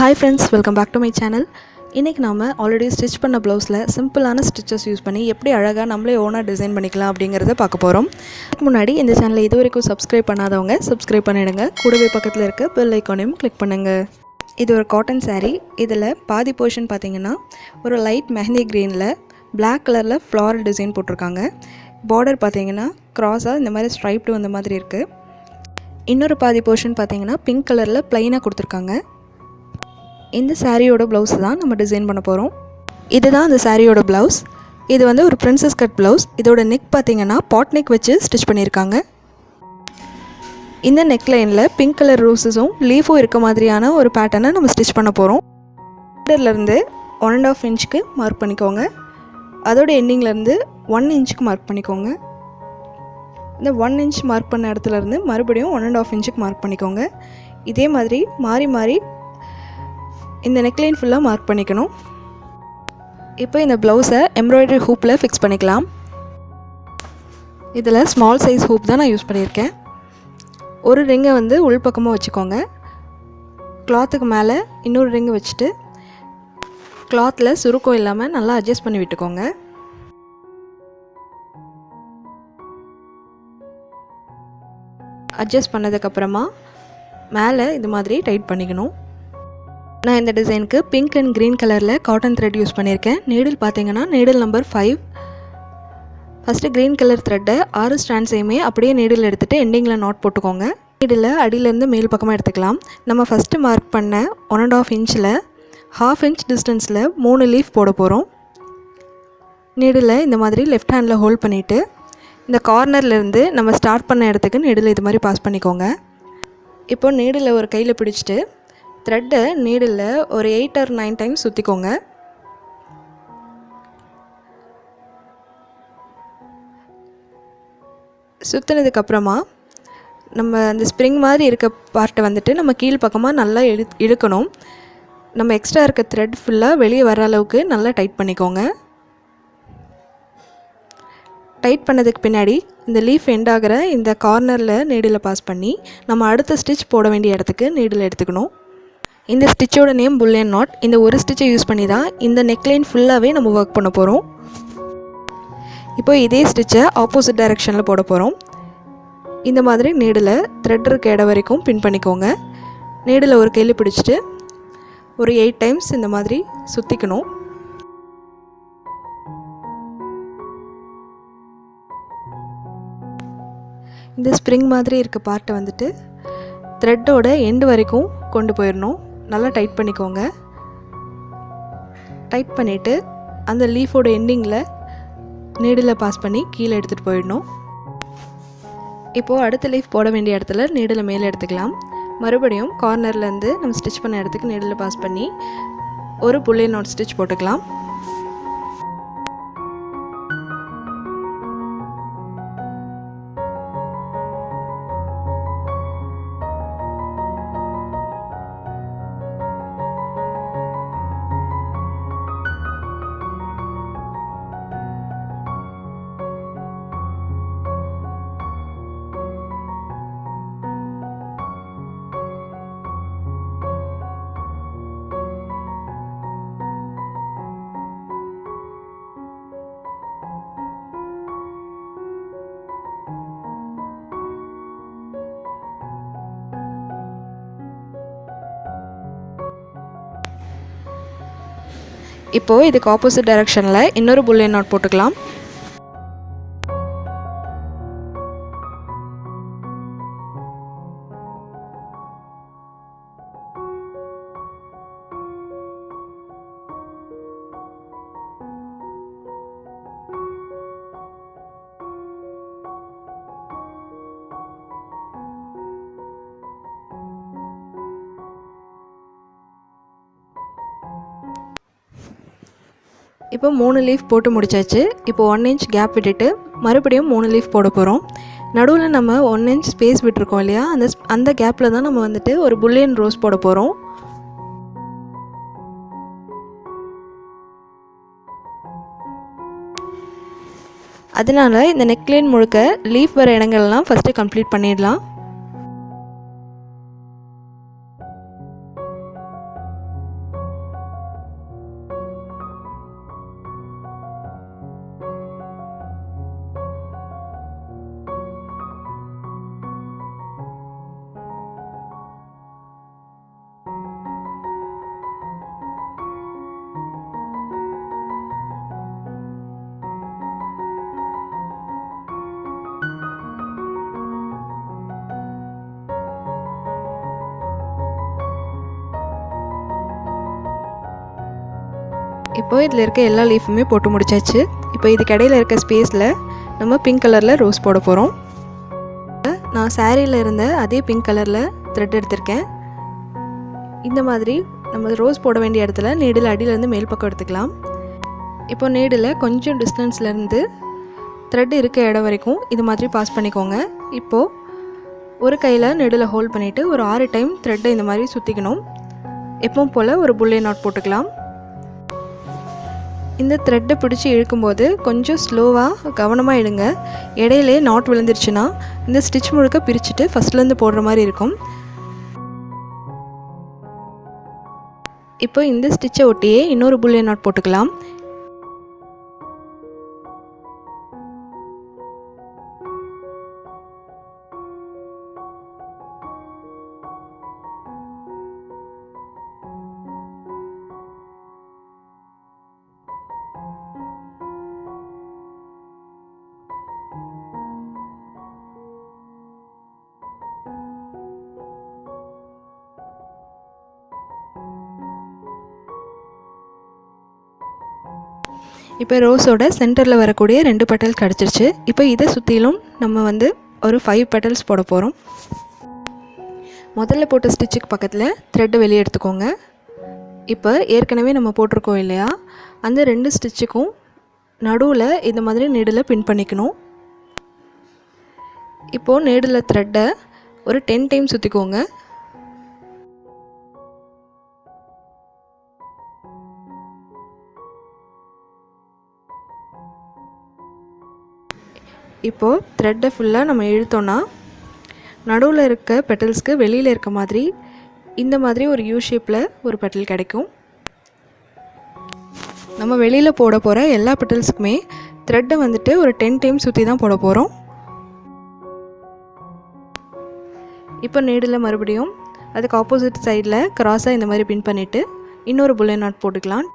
Hi friends, welcome back to my channel. இன்னைக்கு நாம already stitch பண்ண ப்ளவுஸ்ல சிம்பிளான ஸ்டிச்சஸ் யூஸ் பண்ணி எப்படி அழகா நம்மளே ஓனா டிசைன் பண்ணிக்கலாம் அப்படிங்கறத பார்க்க போறோம். அதுக்கு முன்னாடி இந்த சேனலை இதுவரைக்கும் சப்ஸ்கிரைப் பண்ணாதவங்க சப்ஸ்கிரைப் பண்ணிடுங்க. கூடவே பக்கத்துல இருக்க பெல் ஐகானையும் கிளிக் பண்ணுங்க. இது ஒரு காட்டன் saree. இதுல பாதி போர்ஷன் பாத்தீங்கன்னா ஒரு லைட் மெஹந்தி கிரீன்ல Black கலர்ல floral டிசைன் போட்டுருக்காங்க. பார்டர் பாத்தீங்கன்னா கிராஸா இந்த மாதிரி ஸ்ட்ரைப்டு வந்த மாதிரி இருக்கு. இன்னொரு பாதி போர்ஷன் பாத்தீங்கன்னா பிங்க் கலர்ல ப்ளைனா கொடுத்திருக்காங்க. இந்த சாரியோட ப்ளவுஸ் தான் நம்ம டிசைன் பண்ண போகிறோம். இதுதான் அந்த சாரியோட ப்ளவுஸ். இது வந்து ஒரு பிரின்சஸ் கட் ப்ளவுஸ். இதோட நெக் பார்த்தீங்கன்னா பாட் நெக் வச்சு ஸ்டிச் பண்ணியிருக்காங்க. இந்த நெக் லைனில் பிங்க் கலர் ரோஸஸும் லீஃபும் இருக்க மாதிரியான ஒரு பேட்டர்னை நம்ம ஸ்டிச் பண்ண போகிறோம். பார்டர்லேருந்து 1.5 இன்ச்சுக்கு மார்க் பண்ணிக்கோங்க. அதோட எண்டிங்லேருந்து 1 இன்ச்சுக்கு மார்க் பண்ணிக்கோங்க. இந்த 1 இன்ச் மார்க் பண்ண இடத்துலேருந்து மறுபடியும் 1.5 இன்ச்சுக்கு மார்க் பண்ணிக்கோங்க. இதே மாதிரி மாறி மாறி இந்த நெக்லைன் ஃபுல்லாக மார்க் பண்ணிக்கணும். இப்போ இந்த ப்ளவுஸை எம்ப்ராய்டரி ஹூப்பில் ஃபிக்ஸ் பண்ணிக்கலாம். இதில் ஸ்மால் சைஸ் ஹூப் தான் நான் யூஸ் பண்ணியிருக்கேன். ஒரு ரிங்கை வந்து உள்பக்கமாக வச்சுக்கோங்க. கிளாத்துக்கு மேலே இன்னொரு ரிங்கை வச்சுட்டு கிளாத்தில் சுருக்கம் இல்லாமல் நல்லா அட்ஜஸ்ட் பண்ணி விட்டுக்கோங்க. அட்ஜஸ்ட் பண்ணதுக்கப்புறமா மேலே இது மாதிரி டைட் பண்ணிக்கணும். நான் இந்த டிசைனுக்கு பிங்க் அண்ட் க்ரீன் கலரில் காட்டன் த்ரெட் யூஸ் பண்ணியிருக்கேன். நீடில் பார்த்தீங்கன்னா needle number 5. First green colour த்ரெட்டை 6 ஸ்டாண்ட்ஸையுமே அப்படியே நீடில் எடுத்துகிட்டு எண்டிங்கில் நாட் போட்டுக்கோங்க. நீடில் அடியிலேருந்து மேல் பக்கமாக எடுத்துக்கலாம். நம்ம ஃபஸ்ட்டு மார்க் பண்ண 1.5 இன்ச்சில் 1/2 இன்ச் டிஸ்டன்ஸில் 3 லீஃப் போட போகிறோம். நீடில் இந்த மாதிரி லெஃப்ட் ஹேண்டில் ஹோல்ட் பண்ணிவிட்டு இந்த கார்னர்லேருந்து நம்ம ஸ்டார்ட் பண்ண இடத்துக்கு நீடில் இது மாதிரி பாஸ் பண்ணிக்கோங்க. இப்போ நீடில் ஒரு கையில் பிடிச்சிட்டு த்ரெட்டை நீடில் ஒரு 8 or 9 டைம்ஸ் சுற்றிக்கோங்க. சுற்றினதுக்கப்புறமா நம்ம அந்த ஸ்ப்ரிங் மாதிரி இருக்க பார்ட்டை வந்துட்டு நம்ம கீழ் பக்கமாக நல்லா இழுக்கணும். நம்ம எக்ஸ்ட்ரா இருக்க த்ரெட் ஃபுல்லாக வெளியே வர அளவுக்கு நல்லா டைட் பண்ணிக்கோங்க. டைட் பண்ணதுக்கு பின்னாடி இந்த லீஃப் எண்ட் ஆகிற இந்த கார்னரில் நீடில் பாஸ் பண்ணி நம்ம அடுத்த ஸ்டிச் போட வேண்டிய இடத்துக்கு நீடில் எடுத்துக்கணும். இந்த ஸ்டிச்சோட நேம் புல்லியன் நாட். இந்த ஒரு ஸ்டிச்சை யூஸ் பண்ணி தான் இந்த நெக்லைன் ஃபுல்லாகவே நம்ம ஒர்க் பண்ண போகிறோம். இப்போ இதே ஸ்டிச்சை ஆப்போசிட் டைரெக்ஷனில் போட போகிறோம். இந்த மாதிரி நீடில் த்ரெட் இருக்க இடம் வரைக்கும் பின் பண்ணிக்கோங்க. நீடில் ஒரு கையில் பிடிச்சிட்டு ஒரு 8 டைம்ஸ் இந்த மாதிரி சுற்றிக்கணும். இந்த ஸ்ப்ரிங் மாதிரி இருக்க பார்ட்டை வந்துட்டு த்ரெட்டோட எண்டு வரைக்கும் கொண்டு போயிடணும். நல்லா டைட் பண்ணிக்கோங்க. டைட் பண்ணிவிட்டு அந்த லீஃபோட எண்டிங்கில் நீடில் பாஸ் பண்ணி கீழே எடுத்துகிட்டு போயிடணும். இப்போது அடுத்த லீஃப் போட வேண்டிய இடத்துல நீடில் மேலே எடுத்துக்கலாம். மறுபடியும் கார்னர்லேருந்து நம்ம ஸ்டிச் பண்ண இடத்துக்கு நீடில் பாஸ் பண்ணி ஒரு புல்லியன் நாட் ஸ்டிச் போட்டுக்கலாம். இப்போது இதுக்கு ஆப்போசிட் டைரெக்ஷனில் இன்னொரு புல்லியன் நாட் போட்டுக்கலாம். இப்போ 3 லீஃப் போட்டு முடிச்சாச்சு. இப்போ 1 இன்ச் கேப் விட்டுட்டு மறுபடியும் 3 லீஃப் போட போகிறோம். நடுவில் நம்ம 1 இன்ச் ஸ்பேஸ் விட்டுருக்கோம் இல்லையா, அந்த கேப்பில் தான் நம்ம வந்துட்டு ஒரு புல்லியன் ரோஸ் போட போகிறோம். அதனால் இந்த நெக்லைன் முழுக்க லீஃப் வர இடங்கள்லாம் ஃபஸ்ட்டு கம்ப்ளீட் பண்ணிடலாம். இப்போ இதில் இருக்க எல்லா லீஃபுமே போட்டு முடிச்சாச்சு. இப்போ இதுக்கு இடையில இருக்க ஸ்பேஸில் நம்ம பிங்க் கலரில் ரோஸ் போட போகிறோம். நான் சாரியில் இருந்த அதே பிங்க் கலரில் த்ரெட் எடுத்திருக்கேன். இந்த மாதிரி நம்ம ரோஸ் போட வேண்டிய இடத்துல நீடில் அடியிலேருந்து மேல் பக்கம் எடுத்துக்கலாம். இப்போ நீடில் கொஞ்சம் டிஸ்டன்ஸ்லேருந்து த்ரெட் இருக்க இடம் வரைக்கும் இது மாதிரி பாஸ் பண்ணிக்கோங்க. இப்போது ஒரு கையில் நீடில் ஹோல்ட் பண்ணிவிட்டு ஒரு 6 டைம் த்ரெட்டை இந்த மாதிரி சுற்றிக்கணும். எப்பவும் போல் ஒரு புல்லே நாட் போட்டுக்கலாம். இந்த த்ரெட்டை பிடிச்சி இழுக்கும்போது கொஞ்சம் ஸ்லோவாக கவனமாக இழுங்க. இடையிலே நாட் விழுந்துருச்சுன்னா இந்த ஸ்டிச் முழுக்க பிரிச்சுட்டு ஃபஸ்ட்லேருந்து போடுற மாதிரி இருக்கும். இப்போ இந்த ஸ்டிச்சை ஒட்டியே இன்னொரு புல்லே நாட் போட்டுக்கலாம். இப்போ ரோஸோட சென்டரில் வரக்கூடிய 2 பெட்டல் கிடச்சிருச்சு. இப்போ இதை சுற்றிலும் நம்ம ஒரு 5 பெட்டல்ஸ் போட போகிறோம். முதல்ல போட்ட ஸ்டிச்சுக்கு பக்கத்தில் த்ரெட்டை வெளியே எடுத்துக்கோங்க. இப்போ ஏற்கனவே நம்ம போட்டிருக்கோம் இல்லையா, அந்த 2 ஸ்டிச்சுக்கும் நடுவில் இந்த மாதிரி நீடில் பின் பண்ணிக்கணும். இப்போது நீடில் த்ரெட்டை ஒரு 10 டைம் சுற்றிக்கோங்க. இப்போது த்ரெட்டை ஃபுல்லாக நம்ம இழுத்தோன்னா நடுவில் இருக்க பெட்டல்ஸ்க்கு வெளியில் இருக்க மாதிரி இந்த மாதிரி ஒரு யூ ஷேப்பில் ஒரு பெட்டல் கிடைக்கும். நம்ம வெளியில் போட போகிற எல்லா பெட்டல்ஸுக்குமே த்ரெட்டை ஒரு 10 டைம் சுற்றி தான் போட போகிறோம். இப்போ நீடில் மறுபடியும் அதுக்கு ஆப்போசிட் சைடில் கிராஸாக இந்த மாதிரி பின் பண்ணிவிட்டு இன்னொரு புல்லே நாட் போட்டுக்கலாம்.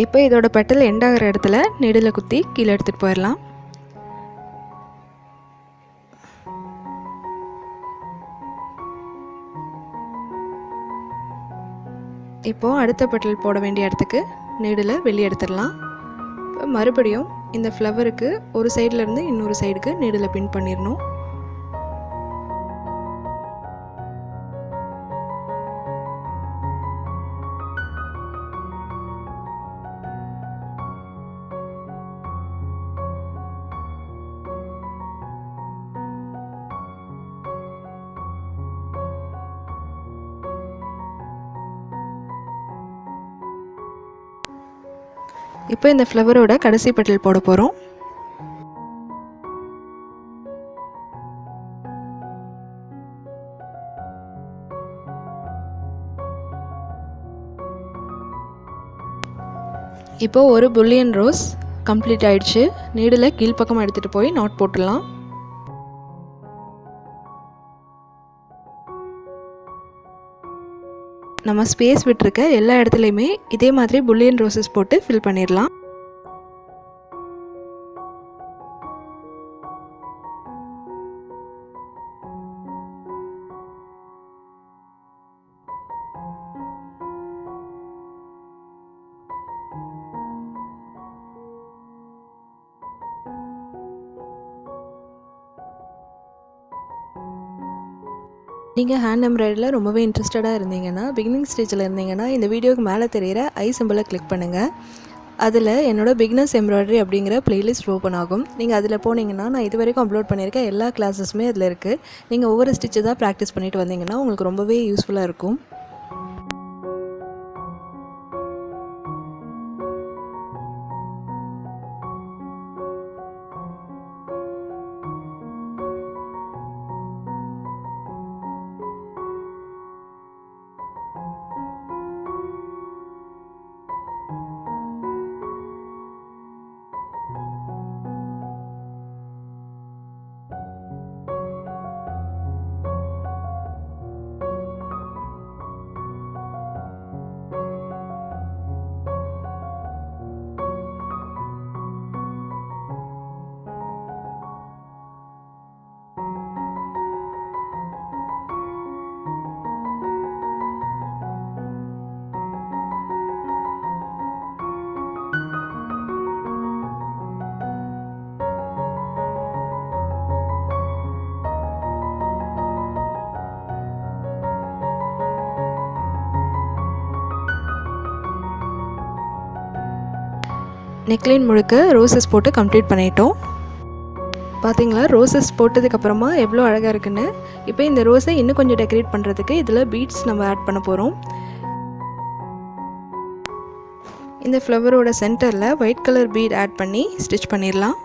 இப்போ இதோட பெட்டல் எண்ட் ஆகிற இடத்துல நீடில் குத்தி கீழே எடுத்துகிட்டு போயிடலாம். இப்போது அடுத்த பெட்டல் போட வேண்டிய இடத்துக்கு நீடில் வெளியே எடுத்துடலாம். இப்போ மறுபடியும் இந்த ஃப்ளவருக்கு ஒரு சைட்லேருந்து இன்னொரு சைடுக்கு நீடில் பின் பண்ணிடணும். இப்போ இந்த ஃப்ளவரோட கடைசி பெட்டல் போட போகிறோம். இப்போ ஒரு புல்லியன் ரோஸ் கம்ப்ளீட் ஆயிடுச்சு. நீடில் கீழ்ப்பக்கம் எடுத்துகிட்டு போய் நாட் போட்டுடலாம். நம்ம ஸ்பேஸ் விட்டுருக்க எல்லா இடத்துலையுமே இதே மாதிரி புல்லியன் ரோசஸ் போட்டு ஃபில் பண்ணிடலாம். நீங்கள் ஹேண்ட் எம்ப்ராய்டரியில் ரொம்பவே இன்ட்ரெஸ்டடாக இருந்தீங்கன்னா, பிகினிங் ஸ்டேஜில் இருந்தீங்கன்னா, இந்த வீடியோக்கு மேலே தெரிகிற ஐ சிம்பிளை கிளிக் பண்ணுங்கள். அதில் என்னோடய பிகினர்ஸ் எம்ப்ராய்டரி அப்படிங்கிற பிளேலிஸ்ட் ஓப்பன் ஆகும். நீங்கள் அதில் போனீங்கன்னா நான் இது வரைக்கும் அப்லோட் பண்ணியிருக்க எல்லா கிளாஸஸுமே அதில் இருக்குது. நீங்கள் ஒவ்வொரு ஸ்டிச்சு தான் ப்ராக்டிஸ் பண்ணிட்டு வந்தீங்கன்னா உங்களுக்கு ரொம்பவே யூஸ்ஃபுல்லாக இருக்கும். நெக்லைன் முழுக்க ரோசஸ் போட்டு கம்ப்ளீட் பண்ணிட்டோம். பார்த்தீங்களா, ரோசஸ் போட்டதுக்கப்புறமா எவ்வளோ அழகாக இருக்குன்னு. இப்போ இந்த ரோஸை இன்னும் கொஞ்சம் டெக்கரேட் பண்ணுறதுக்கு இதில் பீட்ஸ் நம்ம ஆட் பண்ண போகிறோம். இந்த ஃப்ளவரோட சென்டரில் ஒயிட் கலர் பீட் ஆட் பண்ணி ஸ்டிச் பண்ணிடலாம்.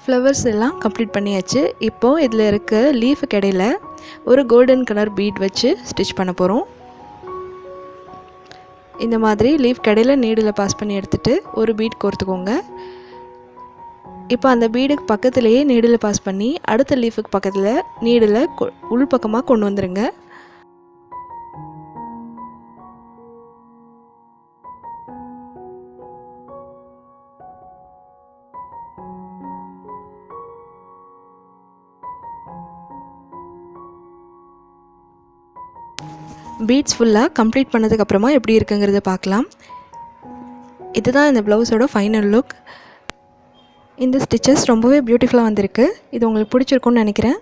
ஃப்ளவர்ஸ் எல்லாம் கம்ப்ளீட் பண்ணியாச்சு. இப்போது இதில் இருக்க லீஃபுக்கு இடையில ஒரு கோல்டன் கலர் பீட் வச்சு ஸ்டிச் பண்ண போகிறோம். இந்த மாதிரி லீஃப் இடையில நீடில் பாஸ் பண்ணி எடுத்துகிட்டு ஒரு பீட் கோர்த்துக்கோங்க. இப்போ அந்த பீடுக்கு பக்கத்துலேயே நீடில் பாஸ் பண்ணி அடுத்த லீஃபுக்கு பக்கத்தில் நீடில் உள் பக்கமாக கொண்டு வந்துடுங்க. பீட்ஸ் ஃபுல்லாக கம்ப்ளீட் பண்ணதுக்கப்புறமா எப்படி இருக்குங்கிறத பார்க்கலாம். இதுதான் இந்த ப்ளவுஸோட ஃபைனல் லுக். இந்த ஸ்டிச்சஸ் ரொம்பவே பியூட்டிஃபுல்லாக வந்திருக்கு. இது உங்களுக்கு பிடிச்சிருக்குன்னு நினைக்கிறேன்.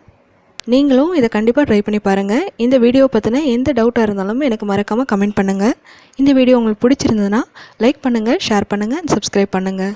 நீங்களும் இதை கண்டிப்பாக ட்ரை பண்ணி பாருங்கள். இந்த வீடியோ பற்றின எந்த டவுட்டாக இருந்தாலும் எனக்கு மறக்காமல் கமெண்ட் பண்ணுங்கள். இந்த வீடியோ உங்களுக்கு பிடிச்சிருந்ததுன்னா லைக் பண்ணுங்கள், ஷேர் பண்ணுங்கள் அண்ட் சப்ஸ்கிரைப் பண்ணுங்கள்.